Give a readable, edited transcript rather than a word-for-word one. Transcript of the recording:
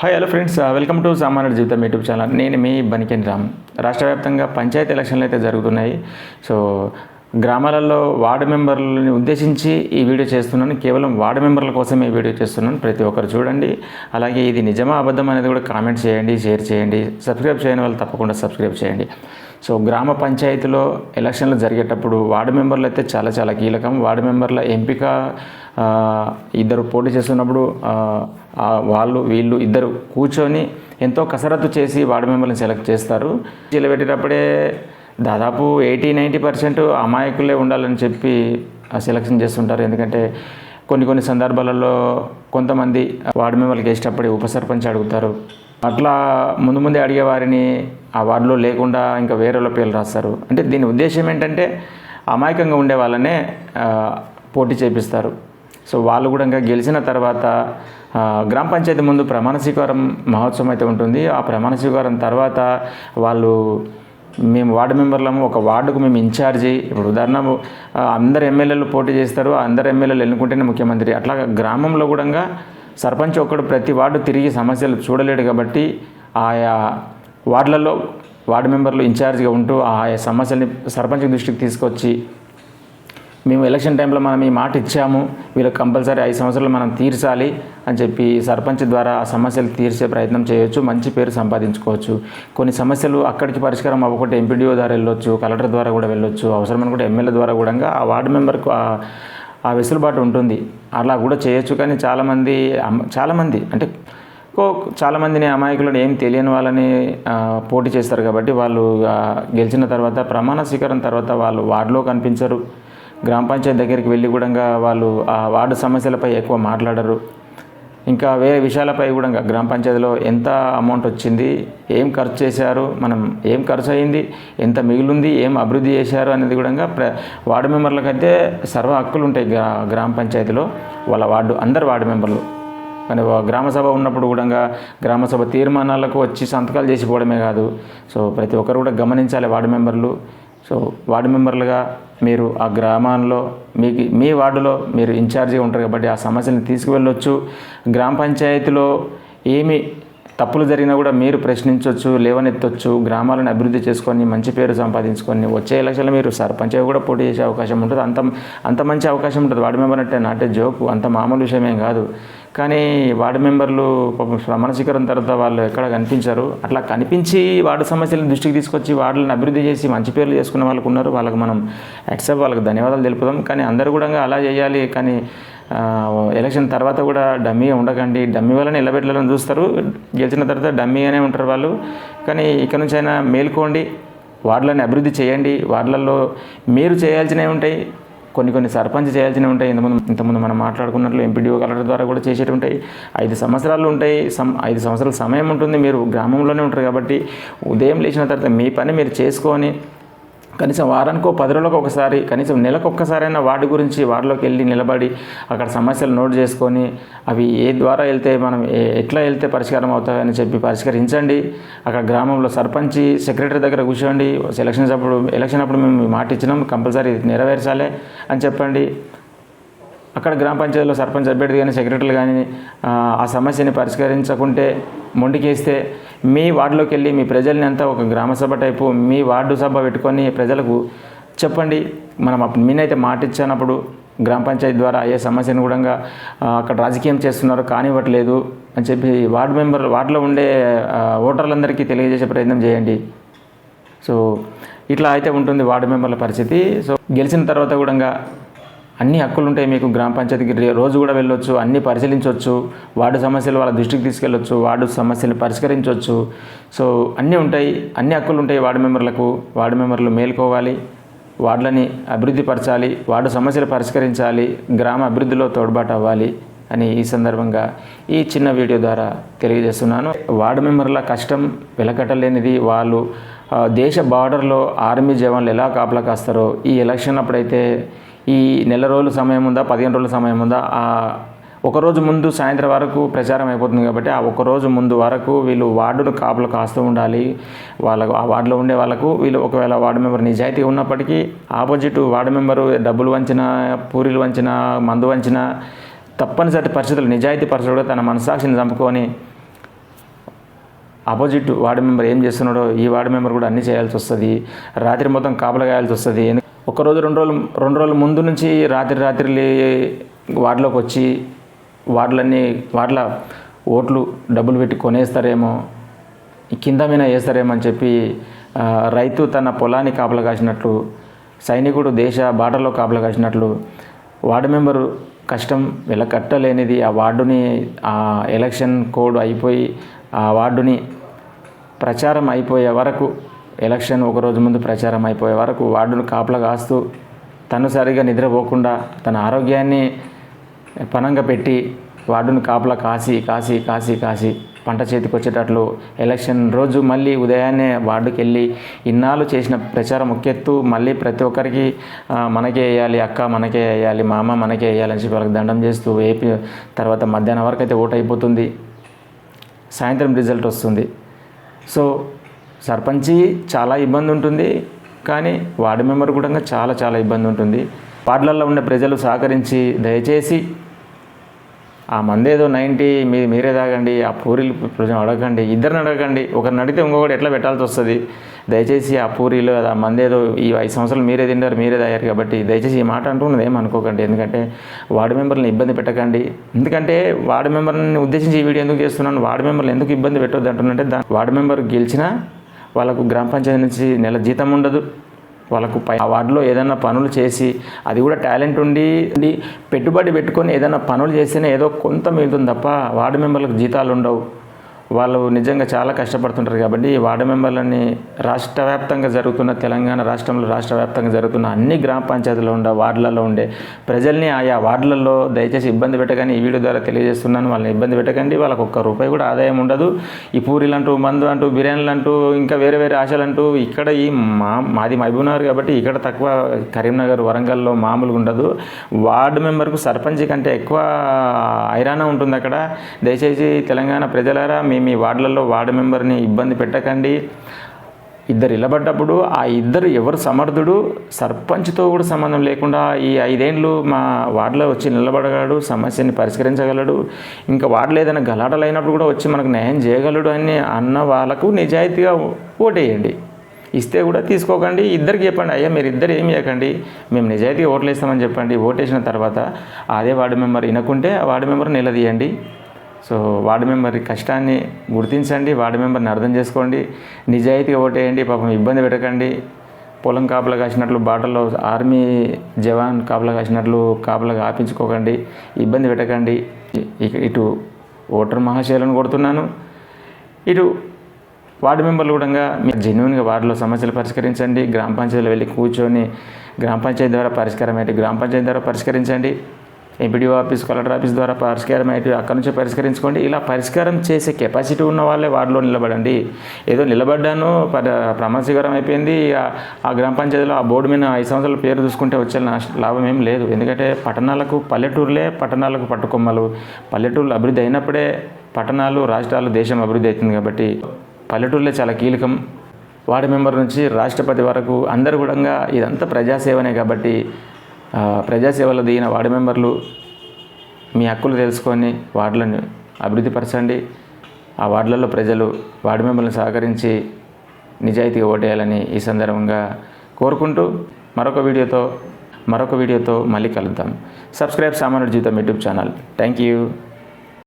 Hello friends, welcome to సామాన్యుడి జీవితం YouTube channel. నేను మీ బనికేని రామ్. రాష్ట్ర వ్యాప్తంగా పంచాయతీ ఎలక్షన్లు అయితే జరుగుతున్నాయి. సో గ్రామాలలో వార్డు మెంబర్లని ఉద్దేశించి ఈ వీడియో చేస్తున్నాను. కేవలం వార్డు మెంబర్ల కోసమే ఈ వీడియో చేస్తున్నాను. ప్రతి ఒక్కరు చూడండి. అలాగే ఇది నిజమా అబద్ధం అనేది కూడా కామెంట్ చేయండి, షేర్ చేయండి. సబ్స్క్రైబ్ చేయని వాళ్ళు తప్పకుండా సబ్స్క్రైబ్ చేయండి. సో గ్రామ పంచాయతీలో ఎలక్షన్లు జరిగేటప్పుడు వార్డు మెంబర్లు అయితే చాలా చాలా కీలకం. వార్డు మెంబర్ల ఎంపిక ఇద్దరు పోటీ చేస్తున్నప్పుడు వీళ్ళు ఇద్దరు కూర్చొని ఎంతో కసరత్తు చేసి వార్డు మెంబర్ని సెలెక్ట్ చేస్తారు. నిలబెట్టేటప్పుడే దాదాపు 80-90% అమాయకులే ఉండాలని చెప్పి సెలక్షన్ చేస్తుంటారు. ఎందుకంటే కొన్ని సందర్భాలలో కొంతమంది వార్డు మెంబర్లకి ఇష్టపడి ఉప సర్పంచ్ అడుగుతారు. అట్లా ముందే అడిగే వారిని ఆ వార్డులో లేకుండా ఇంకా వేరేలో పేర్లు రాస్తారు. అంటే దీని ఉద్దేశం ఏంటంటే అమాయకంగా ఉండే వాళ్ళనే పోటీ చేపిస్తారు. సో వాళ్ళు కూడా ఇంకా గెలిచిన తర్వాత గ్రామ పంచాయతీ ముందు ప్రమాణ స్వీకారం మహోత్సవం అయితే ఉంటుంది. ఆ ప్రమాణ స్వీకారం తర్వాత మేము వార్డు మెంబర్లము, ఒక వార్డుకు మేము ఇన్ఛార్జి. ఇప్పుడు ఉదాహరణ అందరు ఎమ్మెల్యేలు పోటీ చేస్తారు. అందరు ఎమ్మెల్యేలు ఎన్నుకుంటేనే ముఖ్యమంత్రి. అట్లా గ్రామంలో కూడా సర్పంచ్ ఒక్కడు ప్రతి వార్డు తిరిగి సమస్యలు చూడలేడు. కాబట్టి ఆయా వార్డులలో వార్డు మెంబర్లు ఇన్ఛార్జిగా ఉంటూ ఆయా సమస్యల్ని సర్పంచ్ దృష్టికి తీసుకొచ్చి, మేము ఎలక్షన్ టైంలో మనం ఈ మాట ఇచ్చాము, వీళ్ళకి కంపల్సరీ 5 సంవత్సరాలు మనం తీర్చాలి అని చెప్పి సర్పంచ్ ద్వారా ఆ సమస్యలు తీర్చే ప్రయత్నం చేయొచ్చు. మంచి పేరు సంపాదించుకోవచ్చు. కొన్ని సమస్యలు అక్కడికి పరిష్కారం అవ్వకుంటే ఎంపీడీఓ ద్వారా వెళ్ళొచ్చు, కలెక్టర్ ద్వారా కూడా వెళ్ళొచ్చు, అవసరమని కూడా ఎమ్మెల్యే ద్వారా కూడా ఆ వార్డు మెంబర్కు ఆ వెసులుబాటు ఉంటుంది. అలా కూడా చేయొచ్చు. కానీ చాలామంది అంటే చాలామందిని అమాయకులను ఏం తెలియని వాళ్ళని పోటీ చేస్తారు. కాబట్టి వాళ్ళు గెలిచిన తర్వాత ప్రమాణ స్వీకారం తర్వాత వాళ్ళు వార్డులో కనిపించరు. గ్రామ పంచాయతీ దగ్గరికి వెళ్ళి కూడా వాళ్ళు ఆ వార్డు సమస్యలపై ఎక్కువ మాట్లాడరు. ఇంకా వేరే విషయాలపై కూడా గ్రామ పంచాయతీలో ఎంత అమౌంట్ వచ్చింది, ఏం ఖర్చు చేశారు, మనం ఏం ఖర్చు అయింది, ఎంత మిగిలింది, ఏం అభివృద్ధి చేశారు అనేది కూడా వార్డు మెంబర్లకైతే సర్వ హక్కులు ఉంటాయి. గ్రామ పంచాయతీలో వాళ్ళ అందరు వార్డు మెంబర్లు. కానీ గ్రామ సభ ఉన్నప్పుడు కూడా గ్రామ సభ తీర్మానాలకు వచ్చి సంతకాలు చేసిపోవడమే కాదు. సో ప్రతి ఒక్కరు కూడా గమనించాలి వార్డు మెంబర్లు. సో వార్డు మెంబర్లుగా మీరు ఆ గ్రామాల్లో మీ వార్డులో మీరు ఇన్ఛార్జిగా ఉంటారు కాబట్టి ఆ సమస్యలను తీసుకువెళ్ళొచ్చు. గ్రామ పంచాయతీలో ఏమి తప్పులు జరిగినా కూడా మీరు ప్రశ్నించవచ్చు, లేవనెత్తవచ్చు. గ్రామాలను అభివృద్ధి చేసుకొని మంచి పేరు సంపాదించుకొని వచ్చే ఎలక్షన్లో మీరు సర్పంచ్గా కూడా పోటీ చేసే అవకాశం ఉంటుంది. అంత మంచి అవకాశం ఉంటుంది. వార్డు మెంబర్ అంటే నాటే జోకు, అంత మామూలు విషయమేం కాదు. కానీ వార్డు మెంబర్లు ప్రమాణ స్వీకారం తర్వాత వాళ్ళు ఎక్కడ కనిపించారు. అట్లా కనిపించి వార్డు సమస్యలను దృష్టికి తీసుకొచ్చి వార్డులను అభివృద్ధి చేసి మంచి పేర్లు చేసుకున్న వాళ్ళకు ఉన్నారు. వాళ్ళకి మనం వాళ్ళకి ధన్యవాదాలు తెలుపుదాం. కానీ అందరూ కూడా అలా చేయాలి. కానీ ఎలక్షన్ తర్వాత కూడా డమ్మీగా ఉండకండి. డమ్మీ వల్ల నిలబెట్టాలని చూస్తారు. గెలిచిన తర్వాత డమ్మీగానే ఉంటారు వాళ్ళు. కానీ ఇక నుంచి అయినా మేల్కోండి, వార్డులని అభివృద్ధి చేయండి. వార్డులలో మీరు చేయాల్సినవి ఉంటాయి, కొన్ని సర్పంచ్ చేయాల్సినవి ఉంటాయి. ఇంతకుముందు మనం మాట్లాడుకున్నట్లు ఎంపీడీఓ కలెక్టర్ ద్వారా కూడా చేసేవి ఉంటాయి. 5 సంవత్సరాలు ఉంటాయి. 5 సంవత్సరాల సమయం ఉంటుంది. మీరు గ్రామంలోనే ఉంటారు కాబట్టి ఉదయం లేచిన తర్వాత మీ పని మీరు చేసుకొని కనీసం వారానికో 10 రోజులకు ఒకసారి, కనీసం నెలకు ఒక్కసారైనా వార్డు గురించి వార్డులోకి వెళ్ళి నిలబడి అక్కడ సమస్యలు నోట్ చేసుకొని అవి ఏ ద్వారా వెళ్తే మనం ఎట్లా వెళ్తే పరిష్కారం అవుతాయని చెప్పి పరిష్కరించండి. అక్కడ గ్రామంలో సర్పంచ్ సెక్రటరీ దగ్గర కూర్చోండి. ఎలక్షన్ అప్పుడు మేము మాట ఇచ్చినాం, కంపల్సరీ నెరవేర్చాలి అని చెప్పండి. అక్కడ గ్రామ పంచాయతీలో సర్పంచ్ అభ్యర్థి కానీ సెక్రటరీలు కానీ ఆ సమస్యని పరిష్కరించకుంటే మొండికేస్తే మీ వార్డులోకి వెళ్ళి మీ ప్రజల్ని అంతా ఒక గ్రామ సభ టైపు మీ వార్డు సభ పెట్టుకొని ప్రజలకు చెప్పండి. మనం నేనైతే మాట ఇచ్చినప్పుడు గ్రామ పంచాయతీ ద్వారా అయ్యే సమస్యను కూడా అక్కడ రాజకీయం చేస్తున్నారు కానివ్వట్లేదు అని చెప్పి వార్డులో ఉండే ఓటర్లందరికీ తెలియజేసే ప్రయత్నం చేయండి. సో ఇట్లా అయితే ఉంటుంది వార్డు మెంబర్ల పరిస్థితి. సో గెలిచిన తర్వాత కూడా అన్ని హక్కులు ఉంటాయి మీకు. గ్రామ పంచాయతీకి రోజు కూడా వెళ్ళొచ్చు, అన్నీ పరిశీలించవచ్చు, వార్డు సమస్యలు వాళ్ళ దృష్టికి తీసుకెళ్ళొచ్చు, వార్డు సమస్యలు పరిష్కరించవచ్చు. సో అన్నీ ఉంటాయి, అన్ని హక్కులు ఉంటాయి వార్డు మెంబర్లకు. వార్డు మెంబర్లు మేల్కోవాలి, వార్డులని అభివృద్ధి పరచాలి, వార్డు సమస్యలు పరిష్కరించాలి, గ్రామ అభివృద్ధిలో తోడ్పాటు అవ్వాలి అని ఈ సందర్భంగా ఈ చిన్న వీడియో ద్వారా తెలియజేస్తున్నాను. వార్డు మెంబర్ల కష్టం వెలకట్టలేనిది. వాళ్ళు దేశ బార్డర్లో ఆర్మీ జవాన్లు ఎలా కాపలా కాస్తారో ఈ ఎలక్షన్ అప్పుడైతే ఈ నెల రోజుల సమయం ఉందా, 15 రోజుల సమయం ఉందా, ఒకరోజు ముందు సాయంత్రం వరకు ప్రచారం అయిపోతుంది. కాబట్టి ఆ ఒకరోజు ముందు వరకు వీళ్ళు వార్డును కాపులు కాస్తూ ఉండాలి. ఆ వార్డులో ఉండే వాళ్ళకు వీళ్ళు ఒకవేళ వార్డు మెంబర్ నిజాయితీ ఉన్నప్పటికీ ఆపోజిట్ వార్డు మెంబరు డబ్బులు వంచినా, పూరీలు వంచినా, మందు వంచినా తప్పనిసరి పరిస్థితులు నిజాయితీ పరిస్థితులు తన మనసాక్షిని చంపుకొని ఆపోజిట్ వార్డు మెంబర్ ఏం చేస్తున్నాడో ఈ వార్డు మెంబర్ కూడా అన్నీ చేయాల్సి వస్తుంది. రాత్రి మొత్తం కాపలా కాయాల్సి వస్తుంది. ఒకరోజు 2 రోజుల ముందు నుంచి రాత్రి వార్డులోకి వచ్చి వార్డుల ఓట్లు డబ్బులు పెట్టి కొనేస్తారేమో, కింద మీద వేస్తారేమో అని చెప్పి రైతు తన పొలాన్ని కాపలా కాసినట్లు, సైనికుడు దేశ బాటలో కాపలా కాసినట్లు వార్డు మెంబరు కష్టం వెలకట్టలేనిది ఆ వార్డుని ఆ ఎలక్షన్ కోడ్ అయిపోయి ఆ వార్డుని ప్రచారం అయిపోయే వరకు, ఎలక్షన్ ఒకరోజు ముందు ప్రచారం అయిపోయే వరకు వార్డును కాపలా కాస్తూ తను సరిగా నిద్రపోకుండా తన ఆరోగ్యాన్ని పణంగా పెట్టి వార్డును కాపలా కాసి పంట చేతికి వచ్చేటట్లు ఎలక్షన్ రోజు మళ్ళీ ఉదయాన్నే వార్డుకి వెళ్ళి ఇన్నాళ్ళు చేసిన ప్రచారం ఒకెత్తు మళ్ళీ ప్రతి ఒక్కరికి మనకే వేయాలి, అక్క మనకే వేయాలి, మామ మనకే వేయాలని చెప్పి వాళ్ళకి దండం చేస్తూ ఏపీ తర్వాత మధ్యాహ్నం వరకు అయితే ఓటు అయిపోతుంది, సాయంత్రం రిజల్ట్ వస్తుంది. సో సర్పంచి చాలా ఇబ్బంది ఉంటుంది, కానీ వార్డు మెంబర్ కూడా చాలా ఇబ్బంది ఉంటుంది. వార్డులలో ఉన్న ప్రజలు సహకరించి దయచేసి ఆ మందేదో 90 మీరే తాగండి, ఆ పూరీలు ప్రజలు అడగండి, ఇద్దరిని అడగండి, ఒకరిని అడిగితే ఇంకొకటి ఎట్లా పెట్టాల్సి వస్తుంది. దయచేసి ఆ పూరీలు ఆ మందేదో ఈ 5 సంవత్సరాలు మీరే తింటారు, మీరే తాగారు కాబట్టి దయచేసి ఈ మాట అంటున్నది ఏమనుకోకండి. ఎందుకంటే వార్డు మెంబర్ని ఇబ్బంది పెట్టకండి. ఎందుకంటే వార్డు మెంబర్ని ఉద్దేశించి ఈ వీడియో ఎందుకు చేస్తున్నాను, వార్డు మెంబర్లు ఎందుకు ఇబ్బంది పెట్టొద్దు అంటున్నంటే వార్డు మెంబర్ గెలిచినా వాళ్ళకు గ్రామ పంచాయతీ నుంచి నెల జీతం ఉండదు. వాళ్ళకు ఆ వార్డులో ఏదైనా పనులు చేసి, అది కూడా టాలెంట్ ఉండి పెట్టుబడి పెట్టుకొని ఏదైనా పనులు చేస్తేనే ఏదో కొంత మిగులుతుంది తప్ప వార్డు మెంబర్లకు జీతాలు ఉండవు. వాళ్ళు నిజంగా చాలా కష్టపడుతుంటారు. కాబట్టి ఈ వార్డు మెంబర్లని తెలంగాణ రాష్ట్రంలో రాష్ట్ర వ్యాప్తంగా జరుగుతున్న అన్ని గ్రామ పంచాయతీలో వార్డులలో ఉండే ప్రజల్ని ఆయా వార్డులలో దయచేసి ఇబ్బంది పెట్టకండి. ఈ వీడియో ద్వారా తెలియజేస్తున్నాను, వాళ్ళని ఇబ్బంది పెట్టకండి. వాళ్ళకు ₹1 కూడా ఆదాయం ఉండదు. ఈ పూరీలు అంటూ, మందు అంటూ, బిర్యానీలు అంటూ, ఇంకా వేరే ఆశలు అంటూ ఇక్కడ మాది మహబూబ్నగర్ కాబట్టి ఇక్కడ తక్కువ, కరీంనగర్ వరంగల్లో మామూలుగా ఉండదు. వార్డు మెంబర్కు సర్పంచ్ కంటే ఎక్కువ ఐరాణ ఉంటుంది అక్కడ. దయచేసి తెలంగాణ ప్రజలారా మీ వార్డులలో వార్డు మెంబర్ని ఇబ్బంది పెట్టకండి. ఇద్దరు నిలబడ్డప్పుడు ఆ ఇద్దరు ఎవరు సమర్థుడు, సర్పంచ్తో కూడా సంబంధం లేకుండా ఈ 5 ఏళ్ళు మా వార్డులో వచ్చి నిలబడగలడు, సమస్యని పరిష్కరించగలడు, ఇంకా వార్డులో ఏదైనా గలాటలు అయినప్పుడు కూడా వచ్చి మనకు న్యాయం చేయగలడు అని అన్న వాళ్ళకు నిజాయితీగా ఓటేయండి. ఇస్తే కూడా తీసుకోకండి. ఇద్దరికి చెప్పండి, అయ్యా మీరు ఇద్దరు ఏమి చేయకండి, మేము నిజాయితీగా ఓట్లు వేస్తామని చెప్పండి. ఓటేసిన తర్వాత అదే వార్డు మెంబర్ వినకుంటే ఆ వార్డు మెంబర్ నిలదీయండి. సో వార్డు మెంబర్ కష్టాన్ని గుర్తించండి, వార్డు మెంబర్ని అర్థం చేసుకోండి, నిజాయితీగా ఓటేయండి. పాపం ఇబ్బంది పెట్టకండి. పొలం కాపలా కాసినట్లు, బాటల్లో ఆర్మీ జవాన్ కాపలా కాసినట్లు కాపలా కాపించుకోకండి, ఇబ్బంది పెట్టకండి. ఇటు ఓటర్ మహాశయులను కొడుతున్నాను, ఇటు వార్డు మెంబర్లు కూడా మీరు జెన్యున్గా వార్డులో సమస్యలు పరిష్కరించండి. గ్రామ పంచాయతీలో వెళ్ళి కూర్చొని గ్రామ పంచాయతీ ద్వారా పరిష్కారం అయితే గ్రామ పంచాయతీ ద్వారా పరిష్కరించండి. ఎంపీడీఓ ఆఫీస్, కలెక్టర్ ఆఫీస్ ద్వారా పరిష్కారం అయితే అక్కడి నుంచే పరిష్కరించుకోండి. ఇలా పరిష్కారం చేసే కెపాసిటీ ఉన్న వాళ్ళే వార్డులో నిలబడండి. ఏదో నిలబడ్డాను ప్రమాదకరం అయిపోయింది ఆ గ్రామ పంచాయతీలో ఆ బోర్డు మీద 5 సంవత్సరాల పేరు చూసుకుంటే వచ్చే లాభం ఏం లేదు. ఎందుకంటే పల్లెటూరులే పట్టణాలకు పట్టుకొమ్మలు. పల్లెటూరులు అభివృద్ధి అయినప్పుడే పట్టణాలు, రాష్ట్రాలు, దేశం అభివృద్ధి అవుతుంది. కాబట్టి పల్లెటూరులే చాలా కీలకం. వార్డు మెంబర్ నుంచి రాష్ట్రపతి వరకు అందరూ కూడా ఇదంతా ప్రజాసేవనే. కాబట్టి ప్రజాసేవలో దిగిన వార్డు మెంబర్లు మీ హక్కులు తెలుసుకొని వార్డులను అభివృద్ధిపరచండి. ఆ వార్డులలో ప్రజలు వార్డు మెంబర్లను సహకరించి నిజాయితీగా ఓటేయాలని ఈ సందర్భంగా కోరుకుంటూ మరొక వీడియోతో మళ్ళీ కలుద్దాం. సబ్స్క్రైబ్ సామాన్యుడి జీవితం యూట్యూబ్ ఛానల్. Thank you.